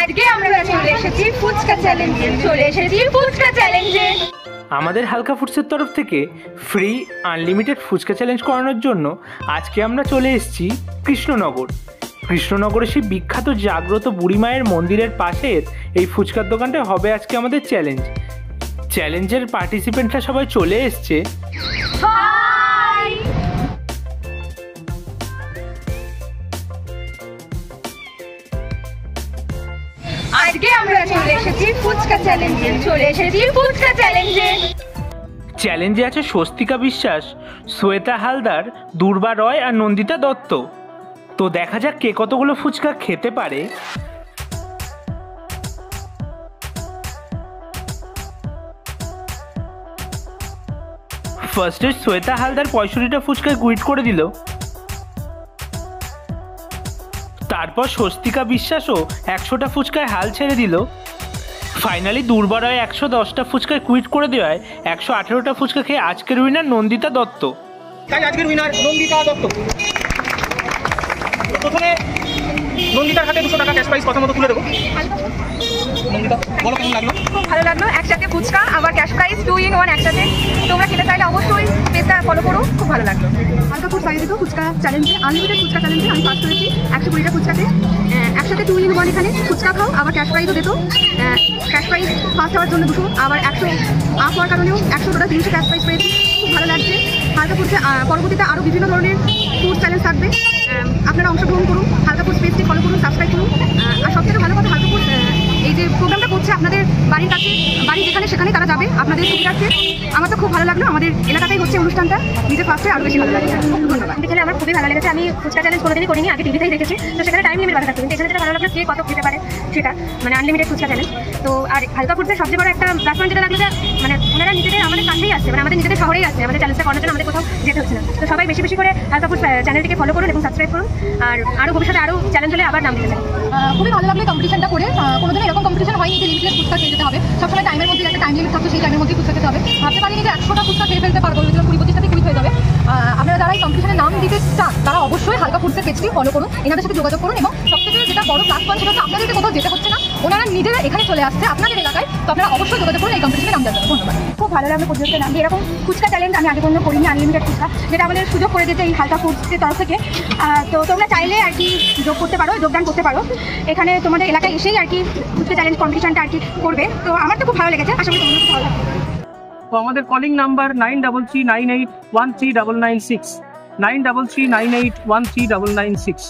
আজকে আমরা চলে এসেছি ফুচকা চ্যালেঞ্জে। আমাদের হালকা ফুডসের তরফ থেকে ফ্রি আনলিমিটেড ফুচকা চ্যালেঞ্জ করানোর জন্য আজকে আমরা চলে এসেছি কৃষ্ণনগরে সেই বিখ্যাত জাগ্রত বুড়িমায়ের মন্দিরের পাশের এই ফুচকার দোকানটা হবে আজকে আমাদের চ্যালেঞ্জের পার্টিসিপেন্টরা সবাই চলে এসছে। আজকে আমরা চলে এসেছি ফুচকা চ্যালেঞ্জে। চ্যালেঞ্জে আছে স্বস্তিকা বিশ্বাস, শ্বেতা হালদার, দুর্বা রয় আর নন্দিতা দত্ত। তো দেখা যাক কে কতগুলো ফুচকা খেতে পারে। ফার্স্টে শ্বেতা হালদার 65টা ফুচকায় কুইট করে দিল। তারপর স্বস্তিকা বিশ্বাসও 100টা ফুচকায় হাল ছেড়ে দিল। ফাইনালি দুর্বা রয় 110টা ফুচকায় কুইট করে দেওয়ায় 118টা ফুচকা খেয়ে আজকের উইনার নন্দিতা দত্ত। আজকের উইনার নন্দিতা দত্ত। প্রথমে নন্দিতার হাতে 200 টাকা ক্যাশ প্রাইজ কথা মতো তুলে দেবো। নন্দিতা বলো কেমন লাগলো? খুব ভালো লাগলো, একসাথে ফুচকা আবার ক্যাশ প্রাইজ 2 in 1 একসাথে। তোমরা খেতে চাইলে অবশ্যই পেজটা ফলো করো, খুব ভালো লাগলো। হালকা ফুড আয়োজিত ফুচকা চ্যালেঞ্জে, আনলিমিটেড ফুচকা চ্যালেঞ্জে আমি ফার্স্ট হয়েছি 120টা ফুচকাতে। একসাথে 2 in 1 এখানে ফুচকা খাও আবার ক্যাশ প্রাইজও দিত। ক্যাশ প্রাইজ ফার্স্ট হওয়ার জন্য 200, আবার 100 আপ হওয়ার কারণেও 100 টোটাল 300 ক্যাশ প্রাইজ পেয়েছি। খুব ভালো লাগছে। হালকা ফুডসে পরবর্তীতে আরও বিভিন্ন ধরনের ফুড চ্যালেঞ্জ থাকবে, আপনারা অংশগ্রহণ করুন, হালকা ফুড পেজটি ফলো করুন, সাবস্ক্রাইব করুন। আর সবথেকে ভালো কথা, হালকা ফুড এই যে প্রোগ্রামটা করছে আপনাদের বাড়ির কাছে, বাড়ি যেখানে সেখানে তারা যাবে আপনাদের সুবিধার্থে। আমার তো খুব ভালো লাগলো, আমাদের এলাকাতেই হচ্ছে অনুষ্ঠানটা, নিজে ফার্স্টে আরও বেশি ভালো লাগছে। ধন্যবাদ। এখানে আমার খুবই ভালো লেগেছে। আমি ফুচকা চ্যালেঞ্জ কোনোদিনই করিনি, আগে টিভিতেই দেখেছি। তো সেখানে টাইম লিমিট বাধা থাকতো, কিন্তু এখানে যেটা ভালো লাগলো কে কত খেতে পারে সেটা, মানে আনলিমিটেড ফুচকা চ্যালেঞ্জ। তো আর হালকা ফুডসের সবচেয়ে বড় একটা প্লাস পয়েন্ট যেটা লাগলো যে মানে ওনারা নিজেদের আমাদের কাছেই আসছে, মানে আমাদের নিজেদের শহরেই আসছে আমাদের চ্যালেঞ্জটা করার জন্য, আমাদের কোথাও যেতে হচ্ছে না। তো সবাই বেশি বেশি করে হালকা ফুড চ্যানেলটিকে ফলো করুন এবং সাবস্ক্রাইব করুন। আর আরও ভবিষ্যতে আরও চ্যালেঞ্জ হলে আবার নাম দিতে চাই। খুবই ভালো লাগলো কম্পিটিশনটা করে। কোনোদিন এরকম কম্পিটিশন হয়নি যে লিমিটেড ফুচকা খেয়ে যেতে হবে। সবসময় টাইমের মধ্যে একটা টাইম লিমিট থাকতো, সেই টাইমের মধ্যেই ফুচকা খেতে হবে। ভাবতে পারিনি যে 100টা ফুচকা খেয়ে ফেলতে পারবো, যেগুলো 20-25টাতে কুইট হয়ে যাবে। আপনারা যারা এই কম্পিটিশনে নাম দিতে চান তারা অবশ্যই হালকা ফুডসের পেজটি ফলো করুন, এনাদের সাথে যোগাযোগ করুন। এবং সবথেকে যেটা বড় প্লাস পয়েন্ট সেটা হচ্ছে আপনাদেরকে কোথাও যেতে হচ্ছে না, ওনারা নিজেরা এখানে চলে আসছে আপনাদের এলাকায়। তো আপনারা অবশ্যই যোগাযোগ করুন এই কম্পিটিশনে নাম দেওয়ার জন্য। ধন্যবাদ। খুব ভালো লাগলো প্রতিযোগিতার নাম দিয়ে। এরকম ফুচকা চ্যালেঞ্জ আমি আগে কোনো করিনি, আনলিমিটেড ফুচকা, যেটা আমাদের সুযোগ করে দিয়েছে এই হালকা ফুডসের তরফ থেকে। তো তোমরা চাইলে আর কি যোগদান করতে পারো এখানে, তোমাদের এলাকায় এসেই আর কি ফুচকা চ্যালেঞ্জ কম্পিটিশনটা আর কি করবে। তো আমার তো খুব ভালো লেগেছে, আশা করি তোমাদের খুব ভালো লাগবে। তো আমাদের কলিং নাম্বার 9339813996, 9339813996।